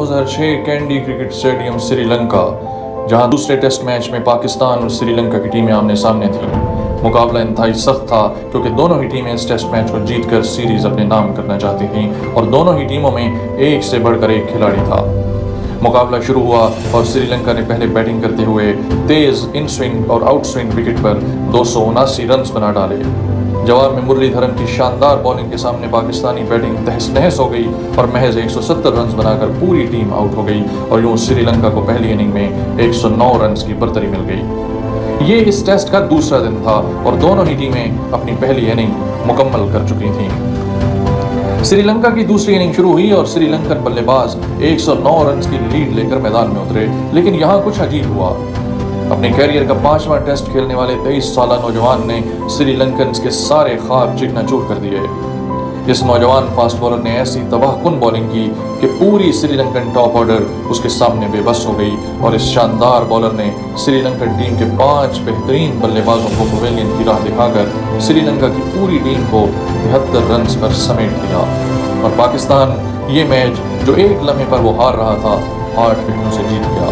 2006 candy cricket stadium Sri Lanka, जहां दूसरे test match में पाकिस्तान और श्रीलंका की टीमें आमने सामने थीं। मुकाबला इंतहाई सख्त था क्योंकि दोनों ही टीमें इस टेस्ट मैच को जीतकर सीरीज अपने नाम करना चाहती थीं और दोनों ही टीमों में एक से बढ़कर एक खिलाड़ी था। मुकाबला शुरू हुआ और श्रीलंका ने पहले बैटिंग करते हुए तेज इन स्विंग और आउट स्विंग विकेट पर 279 रन बना डाले। जवाब में मुरलीधरन की शानदार बॉलिंग के सामने पाकिस्तानी बैटिंग तहस नहस हो गई और महज 170 रन बनाकर पूरी टीम आउट हो गई और यूं श्रीलंका को पहली इनिंग में 109 रन की बर्तरी मिल गई। ये इस टेस्ट का दूसरा दिन था और दोनों ही टीमें अपनी पहली इनिंग मुकम्मल कर चुकी थीं। श्रीलंका की दूसरी इनिंग शुरू हुई और श्रीलंकन बल्लेबाज 109 रन की लीड लेकर मैदान में उतरे, लेकिन यहाँ कुछ अजीब हुआ। अपने कैरियर का 5वां टेस्ट खेलने वाले 23 साल नौजवान ने श्रीलंकन के सारे ख्वाब चिकनाचूर कर दिए। इस नौजवान फास्ट बॉलर ने ऐसी तबाहकुन बॉलिंग की कि पूरी श्रीलंकन टॉप ऑर्डर उसके सामने बेबस हो गई और इस शानदार बॉलर ने श्रीलंकन टीम के 5 बेहतरीन बल्लेबाजों को पवेलियन की राह दिखाकर श्रीलंका की पूरी टीम को 73 रन पर समेट दिया और पाकिस्तान ये मैच जो एक लम्हे पर वो हार रहा था 8 विकेटों से जीत गया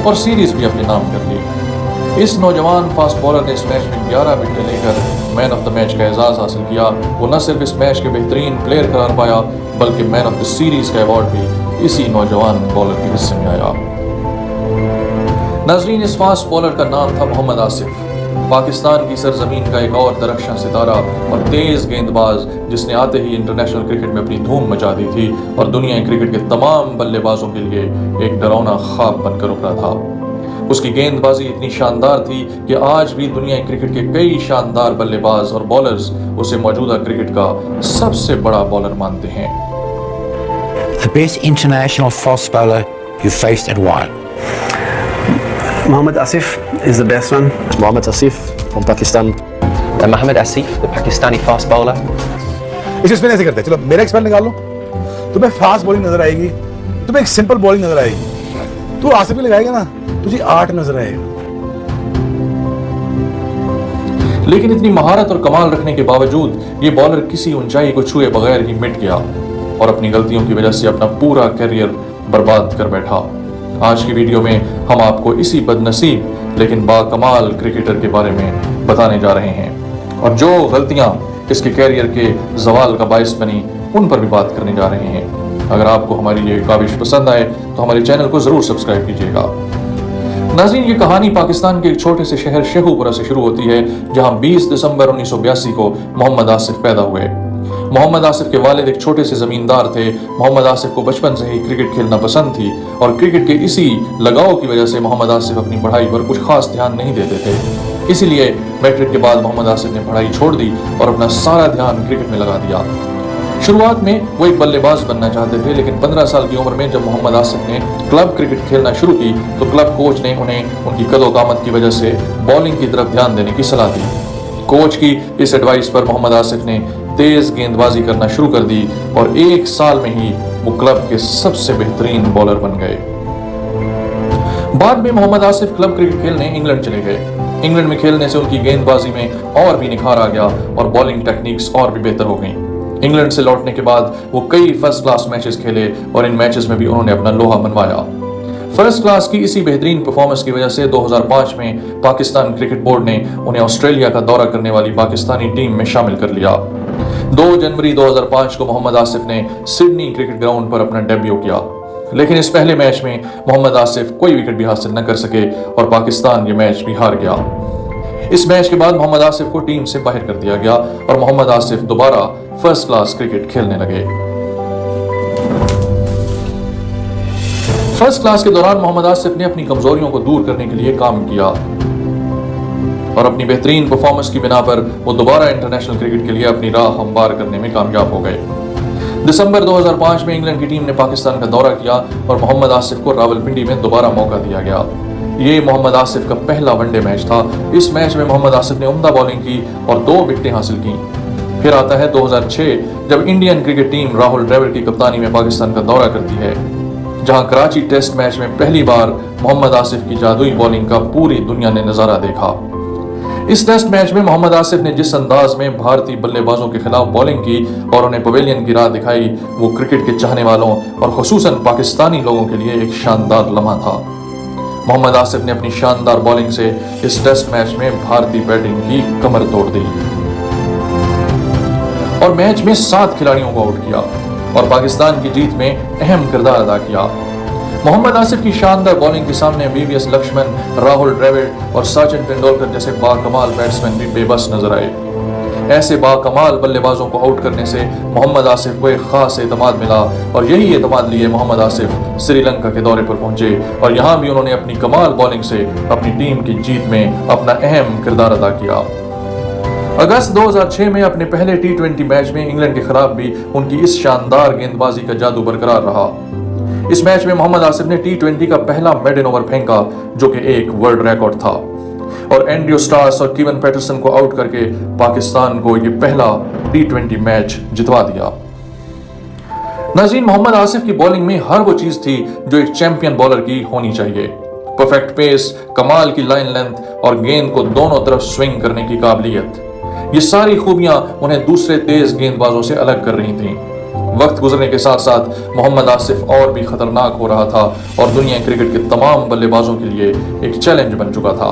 और सीरीज भी अपने नाम कर ली। इस नौजवान फास्ट बॉलर ने इस मैच में 11 विकेट लेकर मैन ऑफ द मैच का एजाज हासिल किया। वो न सिर्फ इस मैच के बेहतरीन प्लेयर करार पाया बल्कि मैन ऑफ द सीरीज का अवार्ड भी इसी नौजवान बॉलर के हिस्से में आया। नाजरीन, इस फास्ट बॉलर का नाम था मोहम्मद आसिफ, पाकिस्तान की सरजमीन का एक और दरख्शां सितारा और तेज गेंदबाज जिसने आते ही इंटरनेशनल क्रिकेट में अपनी धूम मचा दी थी और दुनिया क्रिकेट के तमाम बल्लेबाजों के लिए एक डरावना ख्वाब बनकर उभरा था। उसकी गेंदबाजी इतनी शानदार थी कि आज भी दुनिया क्रिकेट के कई शानदार बल्लेबाज और बॉलर्स उसे मौजूदा क्रिकेट का सबसे बड़ा बॉलर मानते हैं। The best international fast bowler you faced and why? Mohammad Asif is the best one. Mohammad Asif from Pakistan. Mohammad Asif, the Pakistani fast bowler. इसे स्पिन ऐसे करते हैं, चलो मेरा एक्सपेरिमेंट निकाल लो। तुम्हें फास्ट बॉलिंग नजर आएगी, तुम्हें एक सिंपल बॉलिंग नजर आएगी, तू आसिफ भी लगाएगा ना तुझे 8 नजर आएगा। लेकिन इतनी महारत और कमाल रखने के बावजूद ये बॉलर किसी ऊंचाई को छुए बगैर ही मिट गया और अपनी गलतियों की वजह से अपना पूरा करियर बर्बाद कर बैठा। आज की वीडियो में हम आपको इसी बदनसीब लेकिन बाकमाल क्रिकेटर के बारे में बताने जा रहे हैं और जो गलतियां इसके कैरियर के जवाल का बायस बनी उन पर भी बात करने जा रहे हैं। अगर आपको हमारी ये काविश पसंद आए तो हमारे चैनल को जरूर सब्सक्राइब कीजिएगा। नाज़रीन, ये कहानी पाकिस्तान के एक छोटे से शहर शेखुपुरा से शुरू होती है जहां 20 दिसंबर 1982 को मोहम्मद आसिफ पैदा हुए। मोहम्मद आसिफ के वालिद एक छोटे से जमींदार थे। मोहम्मद आसिफ को बचपन से ही क्रिकेट खेलना पसंद थी और क्रिकेट के इसी लगाव की वजह से मोहम्मद आसिफ अपनी पढ़ाई पर कुछ खास ध्यान नहीं देते थे। इसीलिए मैट्रिक के बाद मोहम्मद आसिफ ने पढ़ाई छोड़ दी और अपना सारा ध्यान क्रिकेट में लगा दिया। शुरुआत में वो एक बल्लेबाज बनना चाहते थे, लेकिन 15 साल की उम्र में जब मोहम्मद आसिफ ने क्लब क्रिकेट खेलना शुरू की तो क्लब कोच ने उन्हें उनकी कदो-कामत की वजह से बॉलिंग की तरफ ध्यान देने की सलाह दी। कोच की इस एडवाइस पर मोहम्मद आसिफ ने तेज गेंदबाजी करना शुरू कर दी और 1 साल में ही वो क्लब के सबसे बेहतरीन बॉलर बन गए। बाद में मोहम्मद आसिफ क्लब क्रिकेट खेलने इंग्लैंड चले गए। इंग्लैंड में खेलने से उनकी गेंदबाजी में और भी निखार आ गया और बॉलिंग टेक्निक्स और भी बेहतर हो गई। इंग्लैंड से लौटने के बाद वो कई फर्स्ट क्लास मैचेस खेले और इन मैचेस में भी उन्होंने अपना लोहा मनवाया। फर्स्ट क्लास की इसी बेहतरीन परफॉर्मेंस की वजह से 2005 में पाकिस्तान क्रिकेट बोर्ड ने उन्हें ऑस्ट्रेलिया का दौरा करने वाली पाकिस्तानी टीम में शामिल कर लिया। 2 जनवरी 2005 को मोहम्मद आसिफ ने सिडनी क्रिकेट ग्राउंड पर अपना डेब्यू किया, लेकिन इस पहले मैच में मोहम्मद आसिफ कोई विकेट भी हासिल न कर सके और पाकिस्तान ये मैच भी हार गया। इस मैच के बाद मोहम्मद आसिफ को टीम से बाहर कर दिया गया और मोहम्मद आसिफ दोबारा फर्स्ट क्लास क्रिकेट खेलने लगे। फर्स्ट क्लास के दौरान मोहम्मद आसिफ ने अपनी कमजोरियों को दूर करने के लिए काम किया और अपनी बेहतरीन परफॉर्मेंस की बिना पर वो दोबारा इंटरनेशनल क्रिकेट के लिए अपनी राह हमवार करने में कामयाब हो गए। दिसंबर 2005 में इंग्लैंड की टीम ने पाकिस्तान का दौरा किया और मोहम्मद आसिफ को रावलपिंडी में दोबारा मौका दिया गया। ये मोहम्मद आसिफ का पहला वनडे मैच था। इस मैच में मोहम्मद आसिफ ने उम्दा बॉलिंग की और 2 विकेटें हासिल की। फिर आता है 2006 जब Indian cricket team Rahul Dravid की कप्तानी में पाकिस्तान का दौरा करती है, जहां कराची टेस्ट मैच में पहली बार मोहम्मद आसिफ की जादुई बॉलिंग का पूरी दुनिया ने नजारा देखा। इस टेस्ट मैच में मोहम्मद आसिफ ने जिस अंदाज में भारतीय बल्लेबाजों के खिलाफ बॉलिंग की और उन्हें पवेलियन की राह दिखाई, वो क्रिकेट के चाहने वालों और खुसूसन पाकिस्तानी लोगों के लिए एक शानदार लम्हा था। मोहम्मद आसिफ ने अपनी शानदार बॉलिंग से इस टेस्ट मैच में भारतीय बैटिंग की कमर तोड़ दी और मैच में 7 खिलाड़ियों को आउट किया और पाकिस्तान की जीत में अहम किरदार अदा किया। मोहम्मद आसिफ की शानदार बॉलिंग के सामने वीवीएस लक्ष्मण, राहुल द्रविड़ और सचिन तेंदुलकर जैसे बाकमाल बैट्समैन भी बेबस नजर आए। ऐसे बाकमाल बल्लेबाजों को आउट करने से मोहम्मद आसिफ को एक खास एतमाद मिला और यही एतमाद लिए मोहम्मद आसिफ श्रीलंका के दौरे पर पहुंचे और यहां भी उन्होंने अपनी कमाल बॉलिंग से अपनी टीम की जीत में अपना अहम किरदार अदा किया। अगस्त 2006 में अपने पहले T20 मैच में इंग्लैंड के खिलाफ भी उनकी इस शानदार गेंदबाजी का जादू बरकरार रहा। इस मैच में मोहम्मद आसिफ ने T20 का पहला मेडन ओवर फेंका, जो कि एक वर्ल्ड रिकॉर्ड था, और एंड्रयू स्टार्स और कीवन पैटरसन को आउट करके पाकिस्तान को ये पहला T20 मैच जितवा दिया। नाज़रीन, मोहम्मद आसिफ की बॉलिंग में हर वो चीज थी जो एक चैंपियन बॉलर की होनी चाहिए। परफेक्ट पेस, कमाल की लाइन लेंथ और गेंद को दोनों तरफ स्विंग करने की काबिलियत, ये सारी खूबियां उन्हें दूसरे तेज गेंदबाजों से अलग कर रही थीं। वक्त गुजरने के साथ साथ मोहम्मद आसिफ और भी खतरनाक हो रहा था और दुनिया क्रिकेट के तमाम बल्लेबाजों के लिए एक चैलेंज बन चुका था।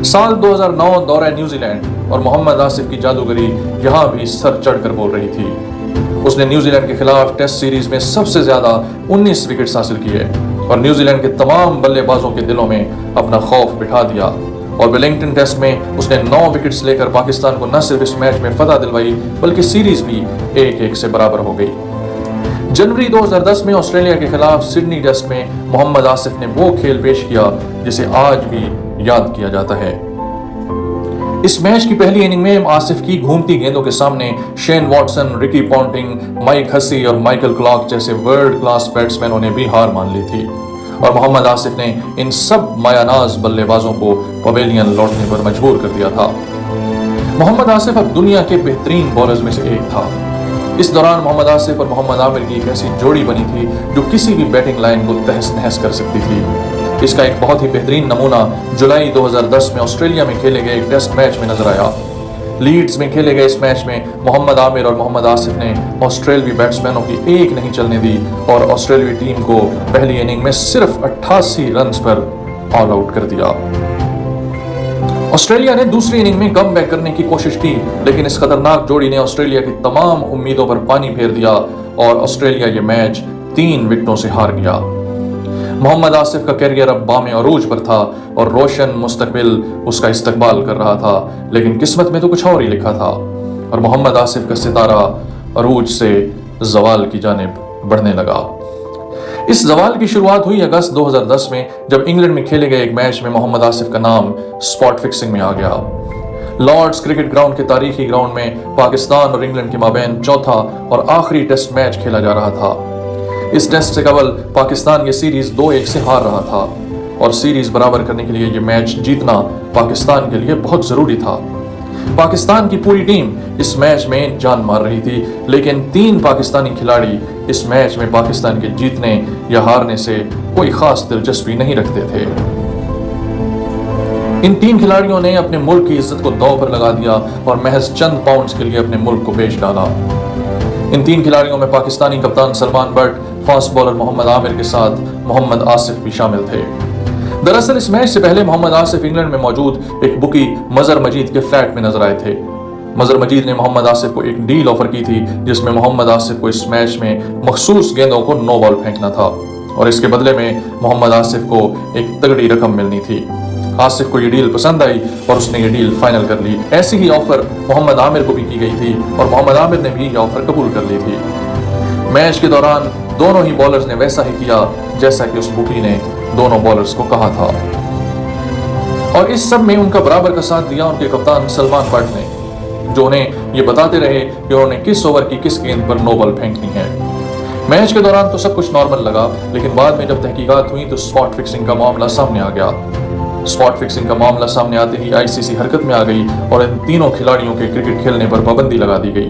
साल 2009 दौरा न्यूजीलैंड और मोहम्मद आसिफ की जादूगरी यहां भी सर चढ़कर बोल रही थी। उसने न्यूजीलैंड के खिलाफ टेस्ट सीरीज में सबसे ज्यादा 19 विकेट्स हासिल किए और न्यूजीलैंड के तमाम बल्लेबाजों के दिलों में अपना खौफ बिठा दिया और वेलिंगटन टेस्ट में उसने 9 विकेट्स लेकर पाकिस्तान को न सिर्फ इस मैच में फतह दिलवाई बल्कि सीरीज भी 1-1 से बराबर हो गई। जनवरी 2010 में ऑस्ट्रेलिया के खिलाफ सिडनी टेस्ट में मोहम्मद आसिफ ने वो खेल पेश किया जिसे आज भी याद किया जाता है। इस मैच की पहली इनिंग में आसिफ की घूमती गेंदों के सामने Shane Watson, Ricky Ponting, Mike Hussey और माइकल क्लार्क जैसे वर्ल्ड क्लास बैट्समैनों ने भी हार मान ली थी और मोहम्मद आसिफ ने इन सब मायानाज बल्लेबाजों को पवेलियन लौटने पर मजबूर कर दिया था। मोहम्मद आसिफ अब दुनिया के बेहतरीन बॉलर्स में से एक था। इस दौरान मोहम्मद आसिफ और मोहम्मद आमिर की एक ऐसी जोड़ी बनी थी जो किसी भी बैटिंग लाइन को तहस नहस कर सकती थी। इसका एक बहुत ही बेहतरीन नमूना जुलाई 2010 में ऑस्ट्रेलिया में खेले गए एक टेस्ट मैच में नजर आया। लीड्स में खेले गए इस मैच में मोहम्मद आमिर और मोहम्मद आसिफ ने ऑस्ट्रेलियाई बैट्समैनों की एक नहीं चलने दी और ऑस्ट्रेलियाई टीम को पहली इनिंग में सिर्फ 88 रन्स पर ऑल आउट कर दिया। ऑस्ट्रेलिया ने दूसरी इनिंग में कम बैक करने की कोशिश की, लेकिन इस खतरनाक जोड़ी ने ऑस्ट्रेलिया की तमाम उम्मीदों पर पानी फेर दिया और ऑस्ट्रेलिया ये मैच 3 विकेटों से हार गया। मोहम्मद आसिफ का कैरियर अब बामे अरूज पर था और रोशन मुस्तकबिल उसका इस्तकबाल कर रहा था, लेकिन किस्मत में तो कुछ और ही लिखा था और मोहम्मद आसिफ का सितारा अरूज से जवाल की जानिब बढ़ने लगा। इस जवाल की शुरुआत हुई अगस्त 2010 में जब इंग्लैंड में खेले गए एक मैच में मोहम्मद आसिफ का नाम स्पॉट फिक्सिंग में आ गया। लॉर्ड्स क्रिकेट ग्राउंड के तारीखी ग्राउंड में पाकिस्तान और इंग्लैंड के माबैन चौथा और आखिरी टेस्ट मैच खेला जा रहा था। इस टेस्ट से कबल पाकिस्तान ये सीरीज 2-1 से हार रहा था और सीरीज बराबर करने के लिए ये मैच जीतना पाकिस्तान के लिए बहुत जरूरी था। पाकिस्तान की पूरी टीम इस मैच में जान मार रही थी, लेकिन 3 पाकिस्तानी खिलाड़ी इस मैच में पाकिस्तान के जीतने या हारने से कोई खास दिलचस्पी नहीं रखते थे। इन 3 खिलाड़ियों ने अपने मुल्क की इज्जत को दांव पर लगा दिया और महज चंद पाउंड्स के लिए अपने मुल्क को बेच डाला। इन 3 खिलाड़ियों में पाकिस्तानी कप्तान सलमान बट, फास्ट बॉलर मोहम्मद आमिर के साथ मोहम्मद आसिफ भी शामिल थे। दरअसल इस मैच से पहले मोहम्मद आसिफ इंग्लैंड में मौजूद एक बुकी मजर मजीद के फ्लैट में नजर आए थे। मजर मजीद ने मोहम्मद आसिफ को एक डील ऑफर की थी जिसमें मोहम्मद आसिफ को इस मैच में मखसूस गेंदों को नो बॉल फेंकना था और इसके बदले में मोहम्मद आसिफ को एक तगड़ी रकम मिलनी थी। आसिफ को ये डील पसंद आई और उसने ये डील फाइनल कर ली। ऐसी ही ऑफर मोहम्मद आमिर को भी की गई थी और मोहम्मद आमिर ने भी ये ऑफर कबूल कर ली थी। मैच के दौरान दोनों ही बॉलर्स ने वैसा ही किया जैसा कि उस बुकी ने दोनों बॉलर्स को कहा था और इस सब में उनका बराबर का साथ दिया उनके कप्तान सलमान बट ने, जो उन्हें ये बताते रहे कि उन्होंने किस ओवर की किस गेंद पर नो बॉल फेंकनी है। मैच के दौरान तो सब कुछ नॉर्मल लगा, लेकिन बाद में जब तहकीकात हुई तो स्पॉट फिक्सिंग का मामला सामने आ गया। स्पॉट फिक्सिंग का मामला सामने आते ही आईसीसी हरकत में आ गई और इन तीनों खिलाड़ियों के क्रिकेट खेलने पर पाबंदी लगा दी गई।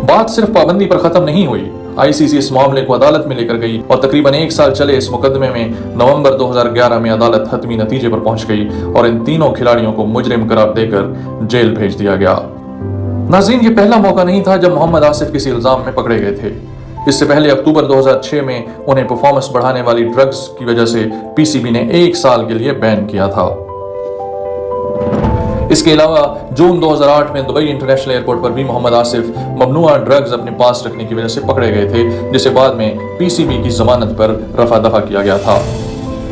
बात सिर्फ पाबंदी पर खत्म नहीं हुई, आईसीसी इस मामले को अदालत में लेकर गई और तकरीबन 1 साल चले इस मुकदमे में नवंबर 2011 में अदालत हतमी नतीजे पर पहुंच गई और इन तीनों खिलाड़ियों को मुजरिम करार देकर जेल भेज दिया गया। नाज़रीन, ये पहला मौका नहीं था जब मोहम्मद आसिफ किसी इल्जाम में पकड़े गए थे। इससे पहले अक्टूबर 2006 में उन्हें परफॉर्मेंस बढ़ाने वाली ड्रग्स की वजह से पीसीबी ने 1 साल के लिए बैन किया था। इसके अलावा जून 2008 में दुबई इंटरनेशनल एयरपोर्ट पर भी मोहम्मद आसिफ ममनुआ ड्रग्स अपने पास रखने की वजह से पकड़े गए थे, जिसे बाद में पीसीबी की जमानत पर रफा दफा किया गया था।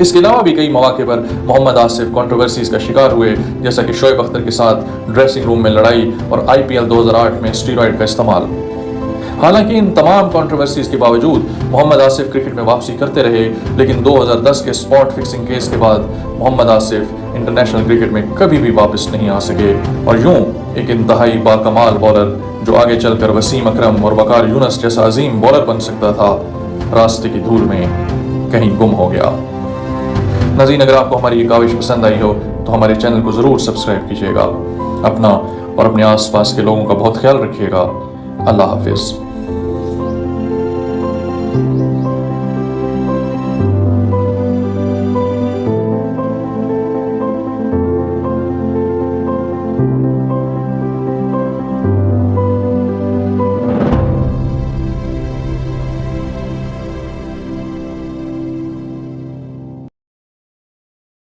इसके अलावा भी कई मौके पर मोहम्मद आसिफ कंट्रोवर्सीज का शिकार हुए, जैसा कि शोएब अख्तर के साथ ड्रेसिंग रूम में लड़ाई और आईपीएल 2008 में स्टीरॉयड का इस्तेमाल। हालांकि इन तमाम कंट्रोवर्सीज के बावजूद मोहम्मद आसिफ क्रिकेट में वापसी करते रहे, लेकिन 2010 के स्पॉट फिक्सिंग केस के बाद मोहम्मद आसिफ इंटरनेशनल क्रिकेट में कभी भी वापस नहीं आ सके और यूं एक इंतहाई बाकमाल बॉलर जो आगे चलकर वसीम अकरम और वकार यूनस जैसा अजीम बॉलर बन सकता था, रास्ते की धूल में कहीं गुम हो गया। नाज़रीन, अगर आपको हमारी ये काविश पसंद आई हो तो हमारे चैनल को ज़रूर सब्सक्राइब कीजिएगा। अपना और अपने आसपास के लोगों का बहुत ख्याल रखिएगा। अल्लाह हाफिज़।